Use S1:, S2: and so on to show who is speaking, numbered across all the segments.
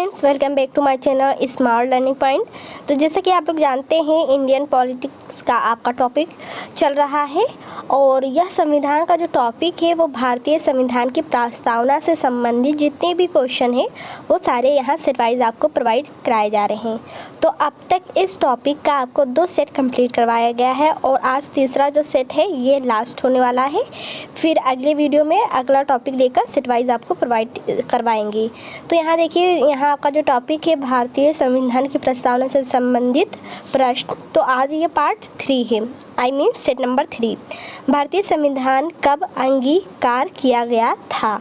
S1: Friends, welcome back to my channel smart learning point. तो जैसा कि आप लोग जानते हैं, इंडियन पॉलिटिक्स का आपका टॉपिक चल रहा है और यह संविधान का जो टॉपिक है वो भारतीय संविधान की प्रस्तावना से संबंधित जितने भी क्वेश्चन हैं वो सारे यहाँ सेट वाइज आपको प्रोवाइड कराए जा रहे हैं। तो अब तक इस टॉपिक का आपको 2 सेट कंप्लीट करवाया गया है और आज तीसरा जो सेट है ये लास्ट होने वाला है। फिर अगले वीडियो में अगला टॉपिक लेकर सेट वाइज आपको प्रोवाइड करवाएंगे। तो यहाँ देखिए, यहाँ आपका जो टॉपिक है भारतीय संविधान की प्रस्तावना से संबंधित प्रश्न। तो आज ये पार्ट 3 है, सेट नंबर 3। भारतीय संविधान कब अंगीकार किया गया था?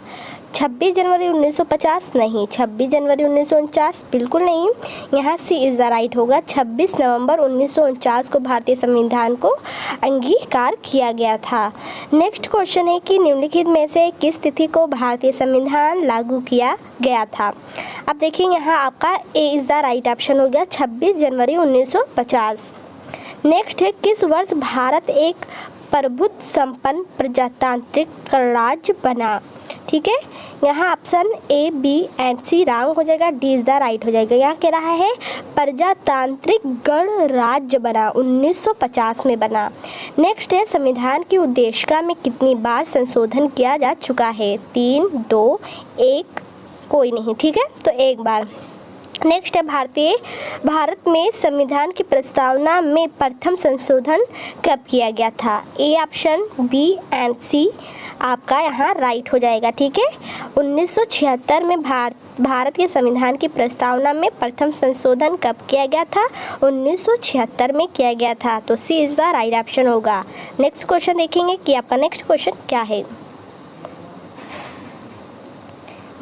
S1: 26 जनवरी 1950 नहीं, 26 जनवरी 1949 बिल्कुल नहीं। यहाँ सी इज़ द राइट होगा। 26 नवंबर 1949 को भारतीय संविधान को अंगीकार किया गया था। नेक्स्ट क्वेश्चन है कि निम्नलिखित में से किस तिथि को भारतीय संविधान लागू किया गया था? अब देखिए, यहाँ आपका A is the right option हो गया, 26 जनवरी 1950। नेक्स्ट है, किस वर्ष भारत एक प्रभुत्व संपन्न प्रजातांत्रिक गणराज्य बना? ठीक है, यहाँ option A, B and C wrong हो जाएगा, डी इज़ द राइट हो जाएगा। यहाँ कह रहा है प्रजातांत्रिक गणराज्य बना, 1950 में बना। नेक्स्ट है, संविधान की उद्देशिका में कितनी बार संशोधन किया जा चुका है? 3, 2, 1, कोई नहीं। ठीक है, तो एक बार। नेक्स्ट है, भारत में संविधान की प्रस्तावना में प्रथम संशोधन कब किया गया था? ए ऑप्शन, बी एंड सी आपका यहाँ राइट हो जाएगा। ठीक है, 1976 में भारत के संविधान की प्रस्तावना में प्रथम संशोधन कब किया गया था? 1976 में किया गया था। तो सी इज़ द राइट ऑप्शन होगा। नेक्स्ट क्वेश्चन देखेंगे कि आपका नेक्स्ट क्वेश्चन क्या है।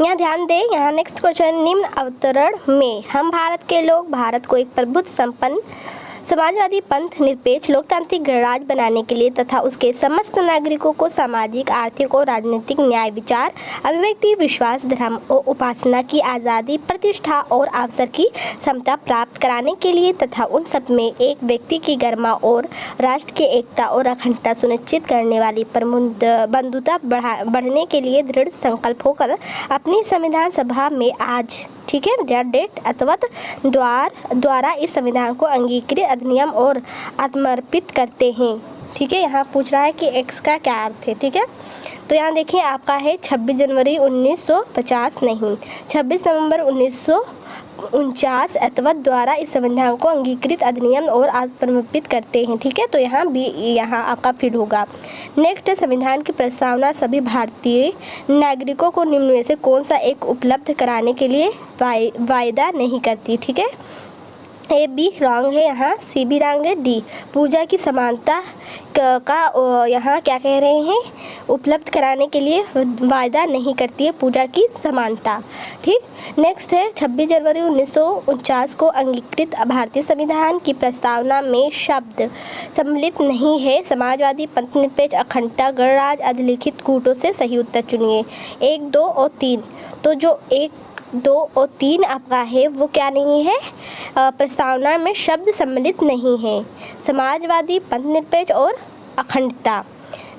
S1: यहाँ ध्यान दें, यहाँ नेक्स्ट क्वेश्चन, निम्न अवतरण में हम भारत के लोग भारत को एक प्रभुत्व संपन्न समाजवादी पंथ निरपेक्ष लोकतांत्रिक गणराज्य बनाने के लिए तथा उसके समस्त नागरिकों को सामाजिक, आर्थिक और राजनीतिक न्याय, विचार, अभिव्यक्ति, विश्वास, धर्म और उपासना की आज़ादी, प्रतिष्ठा और अवसर की समता प्राप्त कराने के लिए तथा उन सब में एक व्यक्ति की गरिमा और राष्ट्र की एकता और अखंडता सुनिश्चित करने वाली बंधुता बढ़ने के लिए दृढ़ संकल्प होकर अपनी संविधान सभा में आज, ठीक है, डेट अथवा द्वारा इस संविधान को अंगीकृत अधिनियम और आत्मर्पित करते हैं। ठीक है, यहाँ पूछ रहा है कि एक्स का क्या अर्थ है। ठीक है, तो यहाँ देखिए आपका है 26 जनवरी 1950 नहीं, 26 नवंबर 1949 अथवा द्वारा इस संविधान को अंगीकृत अधिनियम और आत्मर्पित करते हैं। ठीक है, तो यहाँ भी यहाँ आपका फिट होगा। नेक्स्ट, संविधान की प्रस्तावना सभी भारतीय नागरिकों को निम्न में से कौन सा एक उपलब्ध कराने के लिए वायदा नहीं करती? ठीक है, ए, बी रॉन्ग है, यहाँ सी भी रॉन्ग है, डी पूजा की समानता का यहाँ क्या कह रहे हैं? उपलब्ध कराने के लिए वायदा नहीं करती है पूजा की समानता। ठीक, नेक्स्ट है, 26 जनवरी 1949 को अंगीकृत भारतीय संविधान की प्रस्तावना में शब्द सम्मिलित नहीं है समाजवादी पंथ निरपेक्ष अखंडता गणराज्य अधिलिखित कूटों से सही उत्तर चुनिए। 1, 2 और 3। तो जो 1, 2 और 3 आपका है वो क्या नहीं है? प्रस्तावना में शब्द सम्मिलित नहीं है, समाजवादी पंथ निरपेक्ष और अखंडता।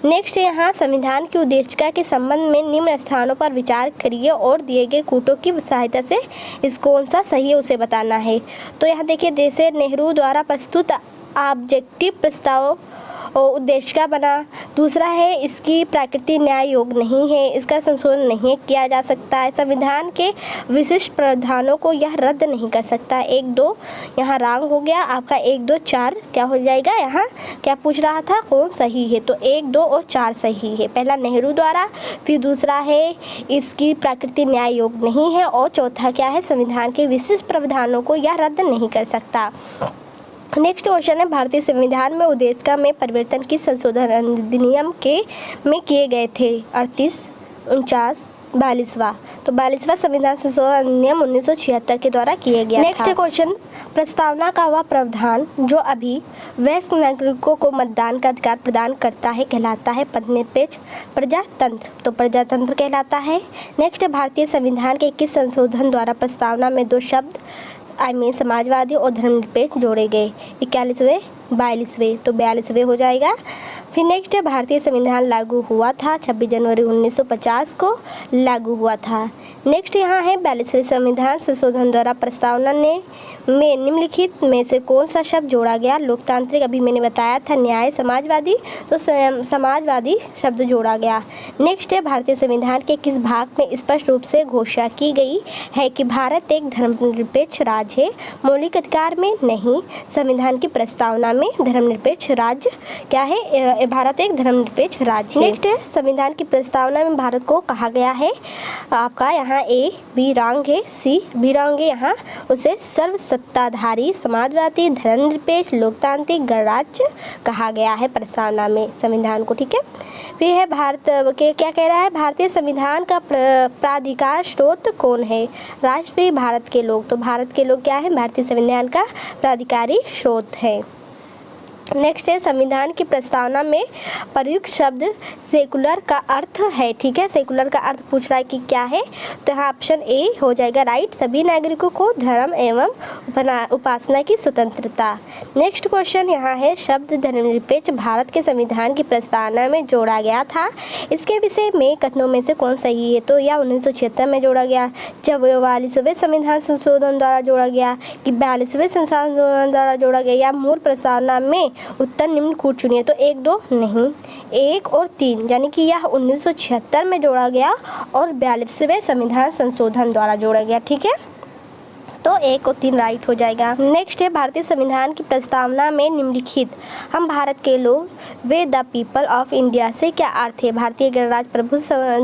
S1: नेक्स्ट है, यहाँ संविधान की उद्देशिका के संबंध में निम्न स्थानों पर विचार करिए और दिए गए कूटों की सहायता से इस कौन सा सही है उसे बताना है। तो यहाँ देखिए, जैसे नेहरू द्वारा प्रस्तुत ऑब्जेक्टिव प्रस्ताव उद्देशिका बना। दूसरा है, इसकी प्रकृति न्याय योग्य नहीं है, इसका संशोधन नहीं किया जा सकता है, संविधान के विशिष्ट प्रावधानों को यह रद्द नहीं कर सकता। 1, 2 यहाँ रॉन्ग हो गया आपका। 1, 2, 4 क्या हो जाएगा? यहाँ क्या पूछ रहा था, कौन सही है? तो 1, 2 और 4 सही है। पहला नेहरू द्वारा, फिर दूसरा है इसकी प्रकृति न्याय योग्य नहीं है और चौथा क्या है? संविधान के विशिष्ट प्रावधानों को यह रद्द नहीं कर सकता। नेक्स्ट क्वेश्चन है, भारतीय संविधान में उद्देशिका में परिवर्तन किस संशोधन अधिनियम में किए गए थे? 38, 49, 42वां। तो 42वां संविधान संशोधन अधिनियम 1976 के द्वारा किया गया। नेक्स्ट क्वेश्चन, प्रस्तावना का वह प्रावधान जो अभी वयस्क नागरिकों को मतदान का अधिकार प्रदान करता है कहलाता है पंथनिरपेक्ष प्रजातंत्र? तो प्रजातंत्र कहलाता है। नेक्स्ट, भारतीय संविधान के किस संशोधन द्वारा प्रस्तावना में 2 शब्द समाजवादी और धर्मनिरपेक्ष जोड़े गए? 41वें, 42वें? तो 42वें हो जाएगा। फिर नेक्स्ट है भारतीय संविधान लागू हुआ था 26 जनवरी 1950 को लागू हुआ था। नेक्स्ट यहाँ है 42वें संविधान संशोधन द्वारा प्रस्तावना में निम्नलिखित में से कौन सा शब्द जोड़ा गया? लोकतांत्रिक अभी मैंने बताया था, न्याय, समाजवादी, तो समाजवादी शब्द जोड़ा गया। नेक्स्ट है भारतीय संविधान के किस भाग में स्पष्ट रूप से घोषणा की गई है कि भारत एक धर्मनिरपेक्ष राज्य है? मौलिक अधिकार में नहीं, संविधान की प्रस्तावना में धर्मनिरपेक्ष राज्य क्या है? भारत एक धर्मनिरपेक्ष राज्य। नेक्स्ट है संविधान की प्रस्तावना में भारत को कहा गया है आपका यहाँ ए बी रॉन्ग है, सी बी रॉन्ग है, यहाँ उसे सर्वसत्ताधारी समाजवादी धर्मनिरपेक्ष लोकतांत्रिक गणराज्य कहा गया है प्रस्तावना में संविधान को। ठीक है, फिर है भारत के क्या कह रहा है? भारतीय संविधान का प्राधिकार स्रोत कौन है? राष्ट्रपति, भारत के लोग। तो भारत के लोग क्या है? भारतीय संविधान का प्राधिकारी स्रोत है। नेक्स्ट है संविधान की प्रस्तावना में प्रयुक्त शब्द सेकुलर का अर्थ है। ठीक है, सेकुलर का अर्थ पूछ रहा है कि क्या है? तो यहाँ ऑप्शन ए हो जाएगा राइट, सभी नागरिकों को धर्म एवं उपासना की स्वतंत्रता। नेक्स्ट क्वेश्चन यहाँ है शब्द धर्मनिरपेक्ष भारत के संविधान की प्रस्तावना में जोड़ा गया था, इसके विषय में कथनों में से कौन सही है? तो यह 1976 में जोड़ा गया, 44वें संविधान संशोधन द्वारा जोड़ा गया, कि 42वें संशोधन द्वारा जोड़ा गया, या मूल प्रस्तावना में उत्तर निम्न कूट चुनिए। तो 1, 2 नहीं, 1 और 3, यानी कि यह 1976 में जोड़ा गया और 42वें संविधान संशोधन द्वारा जोड़ा गया। ठीक है, तो 1 और 3 राइट हो जाएगा। नेक्स्ट है भारतीय संविधान की प्रस्तावना में निम्नलिखित हम भारत के लोग way the people of India से क्या अर्थ है? भारतीय गणराज्य प्रभु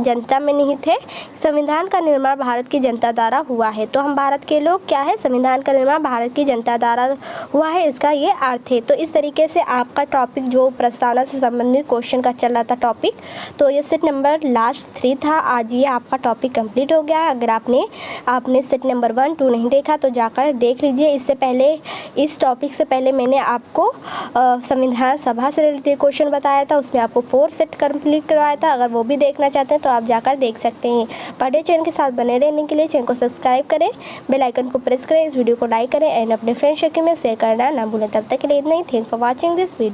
S1: जनता में निहित है, संविधान का निर्माण भारत की जनता द्वारा हुआ है। तो हम भारत के लोग क्या है? संविधान का निर्माण भारत की जनता द्वारा हुआ है, इसका ये अर्थ है। तो इस तरीके से आपका टॉपिक जो प्रस्तावना से संबंधित क्वेश्चन का चल रहा था टॉपिक, तो ये सेट नंबर लास्ट 3 था। आज ये आपका टॉपिक कंप्लीट हो गया। अगर आपने सेट नंबर 1, 2 नहीं देखा तो जाकर देख लीजिए। इससे पहले इस टॉपिक से पहले मैंने आपको संविधान सभा से रिलेटेड क्वेश्चन बताया था, उसमें आपको 4 सेट कंप्लीट करवाया था। अगर वो भी देखना चाहते हैं तो आप जाकर देख सकते हैं। पढ़े चैनल के साथ बने रहने के लिए चैनल को सब्सक्राइब करें, बेल आइकन को प्रेस करें, इस वीडियो को लाइक करें एंड अपने फ्रेंड सर्कल में शेयर करना ना भूलें। तब तक के लिए इतना ही। Thank for watching this video.